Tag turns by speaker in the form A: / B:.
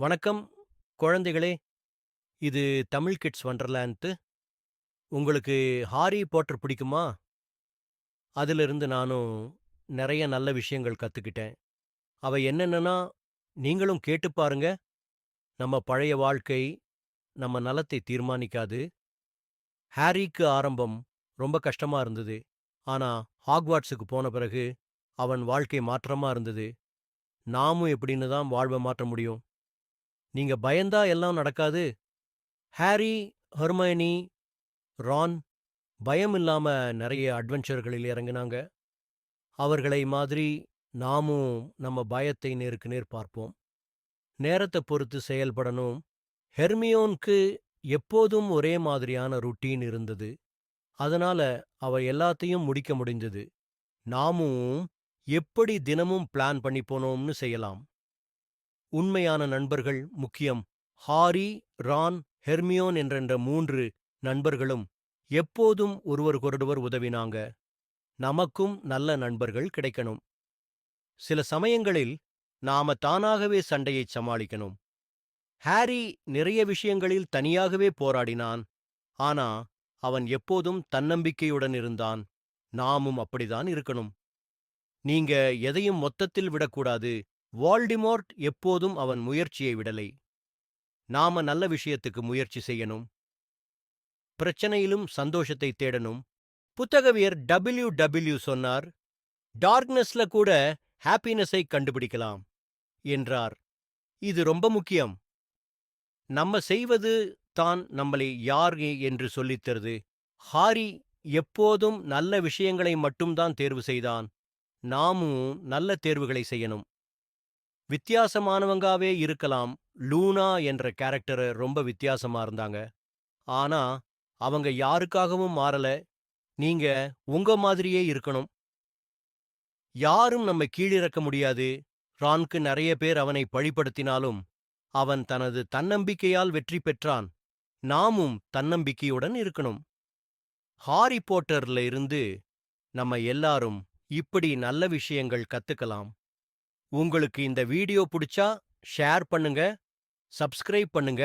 A: வணக்கம் குழந்தைகளே. இது தமிழ் கிட்ஸ் வண்டர்லேண்ட். உங்களுக்கு ஹாரி பாட்டர் பிடிக்குமா? அதிலிருந்து நானும் நிறைய நல்ல விஷயங்கள் கத்துக்கிட்டேன். அவை என்னென்னனா, நீங்களும் கேட்டுப் பாருங்க. நம்ம பழைய வாழ்க்கை நம்ம நலத்தை தீர்மானிக்காது. ஹாரிக்கு ஆரம்பம் ரொம்ப கஷ்டமா இருந்தது. ஆனா ஹாக்வார்ட்ஸுக்கு போன பிறகு அவன் வாழ்க்கை மாற்றமா இருந்தது. நாமும் எப்படின்னு தான் வாழ்வை மாற்ற முடியும். நீங்க பயந்தா எல்லாம் நடக்காது. ஹாரி, ஹெர்மைனி, ரான் பயம் இல்லாம நிறைய அட்வென்ச்சர்களில் இறங்குனாங்க. அவர்களை மாதிரி நாமும் நம்ம பயத்தை நேருக்கு நேர் பார்ப்போம். நேரத்தை பொறுத்து செயல்படணும். ஹெர்மியோனுக்கு எப்போதும் ஒரே மாதிரியான ருட்டீன் இருந்தது. அதனால அவ எல்லாத்தையும் முடிக்க முடிந்தது. நாமும் எப்படி தினமும் பிளான் பண்ணி போனோம்னு செய்யலாம். உண்மையான நண்பர்கள் முக்கியம். ஹாரி, ரான், ஹெர்மியோன் என்ற 3 நண்பர்களும் எப்போதும் ஒருவருக்கொருவர் உதவினாங்க. நமக்கும் நல்ல நண்பர்கள் கிடைக்கணும். சில சமயங்களில் நாம தானாகவே சண்டையைச் சமாளிக்கணும். ஹாரி நிறைய விஷயங்களில் தனியாகவே போராடினான். ஆனா அவன் எப்போதும் தன்னம்பிக்கையுடன் இருந்தான். நாமும் அப்படிதான் இருக்கணும். நீங்க எதையும் மொத்தத்தில் விடக்கூடாது. வால்டிமோர்ட் எப்போதும் அவன் முயற்சியை விடலை. நாம நல்ல விஷயத்துக்கு முயற்சி செய்யணும். பிரச்சனையிலும் சந்தோஷத்தை தேடணும். புத்தகவியர் டபிள்யூ சொன்னார், டார்க்னஸ்ல கூட ஹாப்பினஸை கண்டுபிடிக்கலாம் என்றார். இது ரொம்ப முக்கியம். நம்ம செய்வது தான் நம்மளை யார் என்று சொல்லித் தருது. ஹாரி எப்போதும் நல்ல விஷயங்களை மட்டும்தான் தேர்வு செய்தான். நாமும் நல்ல தேர்வுகளை செய்யணும். வித்தியாசமானவங்காவே இருக்கலாம். லூனா என்ற கேரக்டர் ரொம்ப வித்தியாசமா இருந்தாங்க. ஆனா அவங்க யாருக்காகவும் மாறல. நீங்க உங்க மாதிரியே இருக்கணும். யாரும் நம்மை கீழிறக்க முடியாது. ரான்க்கு நிறைய பேர் அவனை பழிப்படுத்தினாலும் அவன் தனது தன்னம்பிக்கையால் வெற்றி பெற்றான். நாமும் தன்னம்பிக்கையுடன் இருக்கணும். ஹாரி பாட்டர்ல இருந்து நம்ம எல்லாரும் இப்படி நல்ல விஷயங்கள் கத்துக்கலாம். உங்களுக்கு இந்த வீடியோ பிடிச்சா ஷேர் பண்ணுங்க, சப்ஸ்கிரைப் பண்ணுங்க.